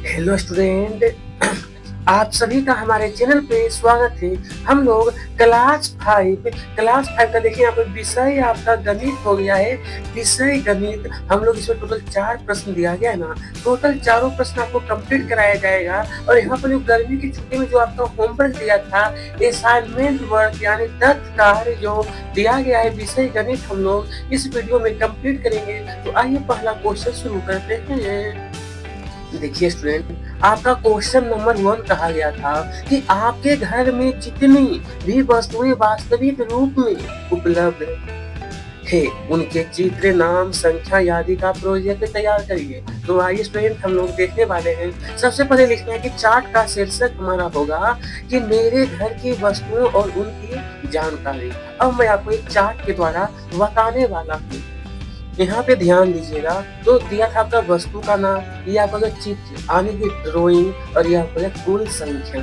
Hello student. आप सभी का हमारे चैनल पे स्वागत है। हम लोग क्लास 5 का देखिए यहाँ पे विषय आपका गणित हो गया है। विषय गणित हम लोग इसमें टोटल 4 प्रश्न दिया गया है ना। टोटल चारों प्रश्न आपको कंप्लीट कराया जाएगा। और यहाँ पर जो गर्मी की छुट्टी में जो आपका होमवर्क दिया था, असाइनमेंट वर्क यानी दत्त कार्य जो दिया गया है विषय गणित, हम लोग इस वीडियो में कंप्लीट करेंगे। तो आइए पहला क्वेश्चन शुरू करते हैं। देखिए स्टूडेंट, आपका क्वेश्चन नंबर 1 कहा गया था कि आपके घर में जितनी भी वस्तुएं वास्तविक रूप में उपलब्ध है उनके चित्र, नाम, संख्या आदि का प्रोजेक्ट तैयार करिए। तो आइए स्टूडेंट, हम लोग देखने वाले हैं। सबसे पहले लिखना है कि चार्ट का शीर्षक हमारा होगा कि मेरे घर की वस्तुओं और उनकी जानकारी। अब मैं आपको एक चार्ट के द्वारा बताने वाला हूँ। यहाँ पे ध्यान दीजिएगा। तो दिया था आपका वस्तु का नाम, ये आपका चित्र यानी कि ड्राइंग, और ये आपका कुल संख्या।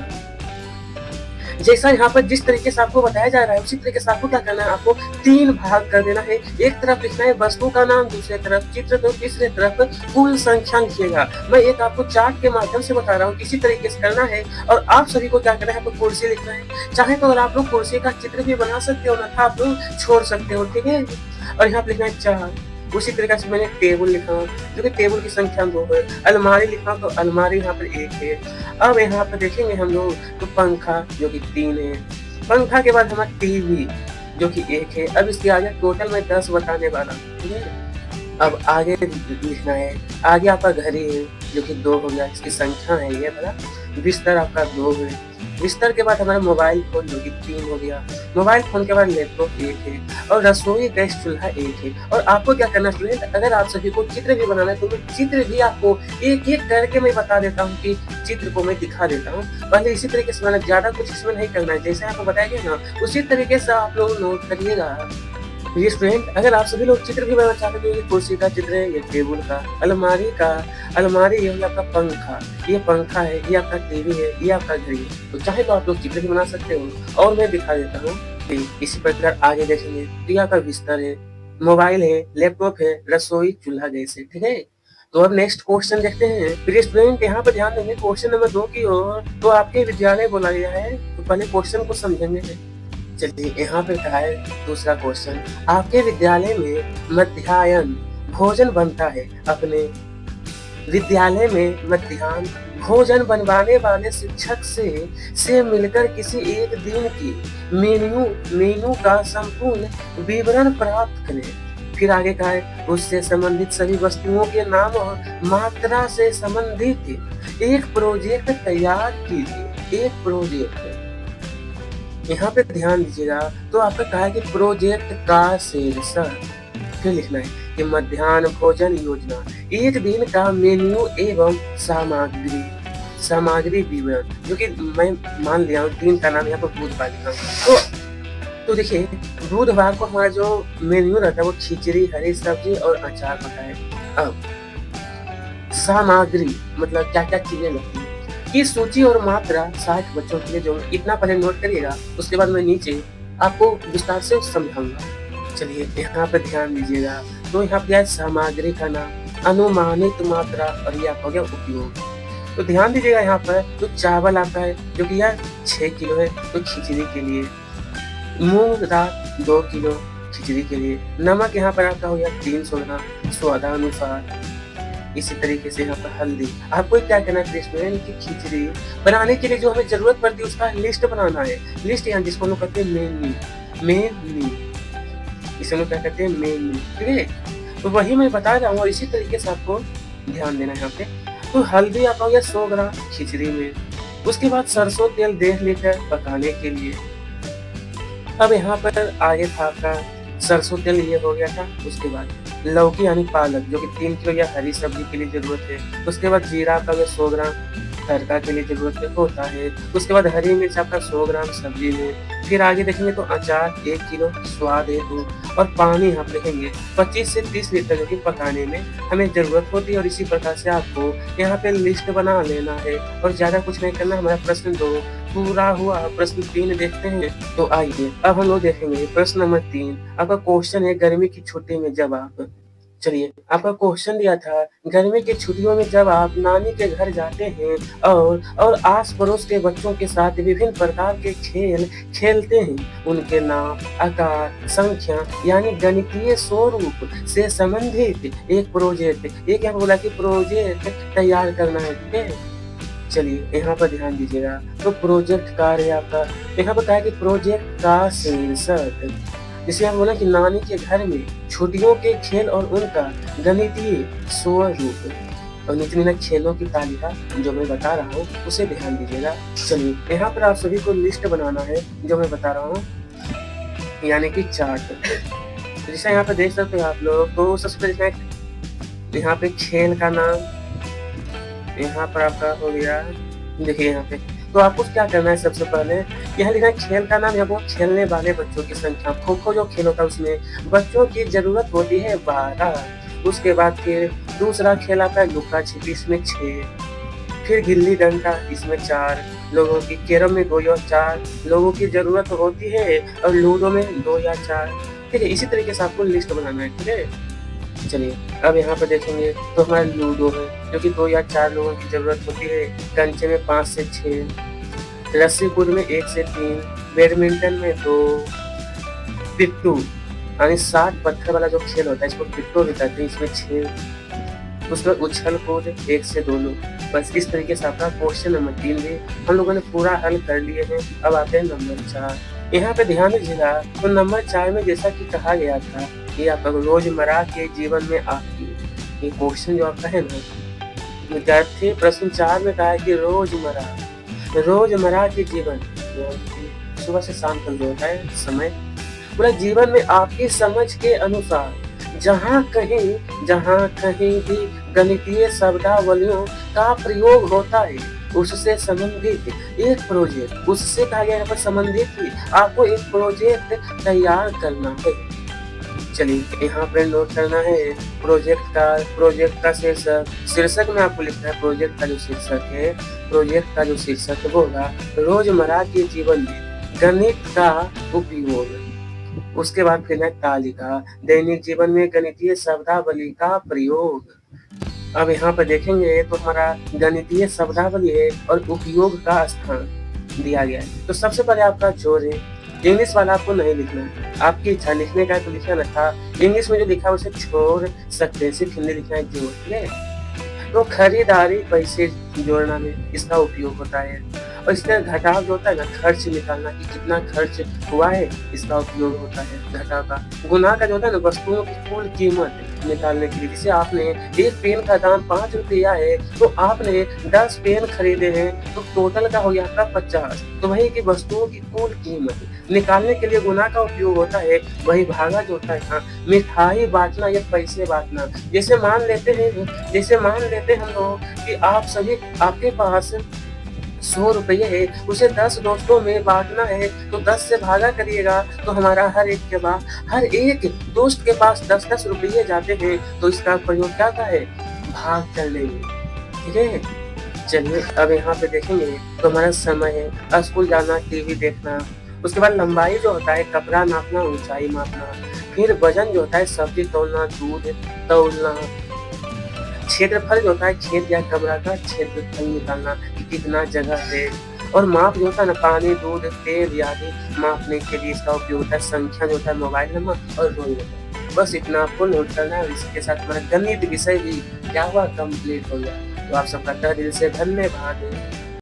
जैसा यहाँ पर जिस तरीके से आपको बताया जा रहा है उसी तरीके से आपको क्या करना है, आपको 3 भाग कर देना है। एक तरफ लिखना है वस्तु का नाम, दूसरे तरफ चित्र, तो तीसरे तरफ कुल संख्या लिखिएगा। मैं एक आपको चार्ट के माध्यम से बता रहा हूँ, इसी तरीके से करना है। और आप सभी को क्या करना है, आपको कुर्सी लिखना है। चाहे तो अगर आप लोग कुर्सी का चित्र भी बना सकते हो ना, था आप लोग छोड़ सकते हो, ठीक है। और यहाँ पे लिखना है 4। उसी तरीके से मैंने टेबल लिखा जो कि टेबल की संख्या 2 है। अलमारी लिखा तो अलमारी यहाँ पर 1 है। अब यहाँ पर देखेंगे हम लोग तो पंखा जो कि 3 है। पंखा के बाद हमारा टीवी जो कि 1 है। अब इसके आगे टोटल मैं 10 बताने वाला हूँ, ठीक है। अब आगे लिखना है, आगे आपका घड़ी है जो कि 2 हो गया, इसकी संख्या है ये बड़ा। बिस्तर आपका 2 है। बिस्तर के बाद हमारा मोबाइल फोन जो कि 3 हो गया। मोबाइल फोन के बाद लैपटॉप 1 है। और रसोई गैस चूल्हा 1 है। और आपको क्या करना स्टूडेंट, अगर आप सभी को चित्र भी बनाना है तो मैं चित्र भी आपको एक एक करके मैं बता देता हूँ कि चित्र को मैं दिखा देता हूँ। पहले इसी तरीके से मैंने ज्यादा कुछ इसमें नहीं करना है, जैसे आपको बताया गया ना उसी तरीके से आप लोग नोट करिएगा। ये स्टूडेंट, अगर आप सभी लोग चित्र भी बनाना चाहते हो, ये कुर्सी का चित्र है, ये टेबल का, अलमारी ये आपका पंखा, ये पंखा है, ये आपका टीवी है, ये आपका घड़ी है। तो चाहे तो आप लोग चित्र भी बना सकते हो। और मैं दिखा देता हूँ इसी प्रकार आगे देखेंगे। तो ये आपका बिस्तर है, मोबाइल है, लैपटॉप है, रसोई चूल्हा गैस है, ठीक है। तो अब नेक्स्ट क्वेश्चन देखते हैं। प्रिय स्टूडेंट, यहाँ पर ध्यान देंगे क्वेश्चन नंबर 2 की ओर। तो आपके विद्यालय बोला गया है, तो पहले क्वेश्चन को समझेंगे। चलिए यहाँ पे क्या है दूसरा क्वेश्चन, आपके विद्यालय में मध्याह्न भोजन बनता है। अपने विद्यालय में मध्याह्न भोजन बनवाने वाले शिक्षक से मिलकर किसी एक दिन की मेन्यू का संपूर्ण विवरण प्राप्त करें। फिर आगे का है, उससे संबंधित सभी वस्तुओं के नाम और मात्रा से संबंधित एक प्रोजेक्ट तैयार कीजिए। एक प्रोजेक्ट, यहाँ पे ध्यान दीजिएगा। तो आपका कहा है कि प्रोजेक्ट का शीर्षक फिर लिखना है कि मध्याह्न भोजन योजना, एक दिन का मेन्यू एवं सामग्री विवरण, जो कि मैं मान लिया हूँ दिन का नाम यहाँ पर बुधवार लिखा हूँ। तो देखिए बुधवार को हमारा जो मेन्यू रहता है वो खिचड़ी, हरी सब्जी और अचार होता है। अब सामग्री मतलब क्या क्या चीजें लगती है की सूची और मात्रा 60 बच्चों के लिए, जो इतना पहले नोट करिएगा, उसके बाद मैं नीचे आपको विस्तार से समझाऊंगा। चलिए यहाँ पे ध्यान दीजिएगा। तो यहाँ पे सामग्री का नाम, अनुमानित मात्रा, और ये आपका हो गया उपयोग। तो ध्यान दीजिएगा यहाँ पर तो चावल आपका है जो कि यह 6 किलो है, तो खिचड़ी के लिए। मूंग दाल 2 किलो खिचड़ी के लिए। नमक यहाँ पर आपका हो गया 300 ग्राम स्वादानुसार। इसी तरीके से यहाँ पर हल्दी। आपको क्या करना है स्टूडेंट की खिचड़ी बनाने के लिए जो हमें जरूरत पड़ती है उसका लिस्ट बनाना है। लिस्ट यहाँ जिसको हम लोग कहते हैं मेन्यू, इसे लोग क्या कहते हैं मेन्यू, ठीक है। तो वही मैं बता रहा हूँ, और इसी तरीके से आपको ध्यान देना है यहाँ पे। तो हल्दी आपका हो गया 100 ग्राम खिचड़ी में। उसके बाद सरसों तेल 1.5 लीटर पकाने के लिए। अब यहाँ पर आगे था आपका सरसों तेल, ये हो गया था। उसके बाद लौकी यानी पालक जो कि 3 किलो या हरी सब्जी के लिए जरूरत है। उसके बाद जीरा आपका 100 ग्राम तड़का के लिए जरूरत होता है। उसके बाद हरी मिर्च आपका 100 ग्राम सब्जी में। फिर आगे देखेंगे तो अचार 1 किलो स्वाद हेतु। और पानी आप देखेंगे 25 से 30 लीटर जो कि पकाने में हमें जरूरत होती है। और इसी प्रकार से आपको यहाँ पे लिस्ट बना लेना है और ज्यादा कुछ नहीं करना। हमारा प्रश्न 2 पूरा हुआ। प्रश्न 3 देखते हैं। तो आइए अब हम लोग देखेंगे प्रश्न नंबर 3। आपका क्वेश्चन है गर्मी की छुट्टी में जब आप चलिए, आपका क्वेश्चन दिया था, गर्मी की छुट्टियों में जब आप नानी के घर जाते हैं और आस-पड़ोस के बच्चों के साथ विभिन्न प्रकार के खेल खेलते हैं, उनके नाम, आकार, संख्या यानी गणितीय स्वरूप से संबंधित एक प्रोजेक्ट, ये क्या बोला कि प्रोजेक्ट तैयार करना है, ठीक है? चलिए, यहाँ पर ध्यान दीजिएगा, तो प्रोजेक्ट कार्य है आपका, यहाँ पर कहा है कि प्रोजेक्ट का शीर्षक, जिसे हम बोले कि नानी के घर में छुट्टियों के खेल और उनका गणितीय स्वरूप और नीचे में खेलों की तालिका जो मैं बता रहा हूँ उसे ध्यान दीजिएगा। चलिए, यहाँ पर आप सभी को लिस्ट बनाना है जो मैं बता रहा हूँ, यानी कि चार्ट। जैसे यहाँ पे देख सकते हो आप लोग, तो सबसे पहले यहाँ पे खेल का नाम, यहाँ पर आपका हो गया, देखिए यहाँ पे, तो आपको क्या करना है सबसे पहले, यहाँ लिखना है खेल का नाम, यहाँ पर खेलने वाले बच्चों की संख्या, खो-खो जो खेल होता है उसमें बच्चों की ज़रूरत होती है 12। उसके बाद फिर दूसरा खेल आता है लुका-छिपी, इसमें 6, फिर गिल्ली-डंडा, इसमें 4 लोगों की, कैरम में 2 या 4 लोगों की ज़रूरत होती है और लूडो में 2 या 4, ठीक है? इसी तरीके से आपको लिस्ट बनाना है, ठीक है? चलिए, अब यहाँ पे देखेंगे तो हमारा लूडो है, जो कि 2 या 4 लोगों की ज़रूरत होती है, कंचे में 5 से 6, रस्सी कूद में 1 से 3, बैडमिंटन में 2, पिट्ठू यानी 60 पत्थर वाला जो खेल होता है इसको पिट्ठू भी कहते हैं, इसमें 6, उसमें उछल कूद 1 से 2 लोग। बस इस तरीके से आपका क्वेश्चन नंबर 3 भी हम लोगों ने पूरा हल कर लिए हैं। अब आते हैं नंबर 4, यहाँ पे ध्यान दीजिएगा, तो नंबर 4 में जैसा कि कहा गया था, ये आपका रोजमर्रा के जीवन में आपकी, ये क्वेश्चन जो आपका है ना, विद्यार्थी प्रश्न 4 में कहा है कि रोजमर्रा के जीवन, सुबह से शाम तक जो होता है समय, पूरा जीवन में आपकी समझ के अनुसार जहाँ कहीं भी गणितीय शब्दावलियों का प्रयोग होता है, उससे संबंधित एक प्रोजेक्ट, उससे कहा गया यहाँ पर संबंधित ही आपको एक प्रोजेक्ट तैयार करना है। चलिए, यहाँ पे नोट करना है प्रोजेक्ट का शीर्षक में आपको लिखना है, प्रोजेक्ट का जो शीर्षक है वो होगा रोजमर्रा के जीवन में गणित का उपयोग। उसके बाद फिर है तालिका, दैनिक जीवन में गणितीय शब्दावली का प्रयोग। अब यहाँ पर देखेंगे तो हमारा गणितीय शब्दावली है और उपयोग का स्थान दिया गया है। तो सबसे पहले आपका जोर है, इंग्लिश वाला आपको नहीं लिखना है, आपकी इच्छा लिखने का है तो लिखना था, इंग्लिश में जो लिखा है उसे छोड़ सकते हैं, सिर्फ हिंदी लिखना है जोर, ठीक है? तो खरीदारी पैसे जोड़ना में इसका उपयोग होता है, और इसका घटाव जो होता है ना, खर्च निकालना कि कितना खर्च हुआ है, इसका उपयोग होता है घटाव का। गुना का जो होता है ना, वस्तुओं की कुल कीमत निकालने के लिए, जैसे आपने एक पेन का दाम 5 रुपया है तो आपने 10 पेन खरीदे हैं तो टोटल का हो गया आपका 50, तो वही की वस्तुओं की कुल कीमत निकालने के लिए गुना का उपयोग होता है। वही भागा जो होता है हाँ, मिठाई बांटना या पैसे बांटना, जैसे मान लेते हैं हम लोग कि आप सभी, आपके पास 100 रुपये है, उसे 10 दोस्तों में बांटना है तो 10 से भागा करिएगा, तो हमारा हर एक दोस्त के पास 10-10 रुपये जाते हैं, तो इसका प्रयोग क्या का है, भाग करने में, ठीक है? चलिए, अब यहाँ पे देखेंगे तो हमारा समय है, स्कूल जाना, टीवी देखना, उसके बाद लंबाई जो होता है, कपड़ा नापना, ऊंचाई मापना, फिर वजन जो होता है, सब्जी तौलना, दूध तौलना, क्षेत्रफल जो होता है, खेत या कमरा का क्षेत्रफल निकालना कि कितना जगह है, और माप जो होता है ना, पानी, दूध, तेल आदि मापने के लिए इसका उपयोग होता है। संख्या जो होता है, मोबाइल नंबर और रोल नंबर। बस इतना आपको नोट करना है, इसके साथ हमारा गणित विषय भी क्या हुआ, कंप्लीट हो गया। तो आप सबका तहे दिल से धन्यवाद।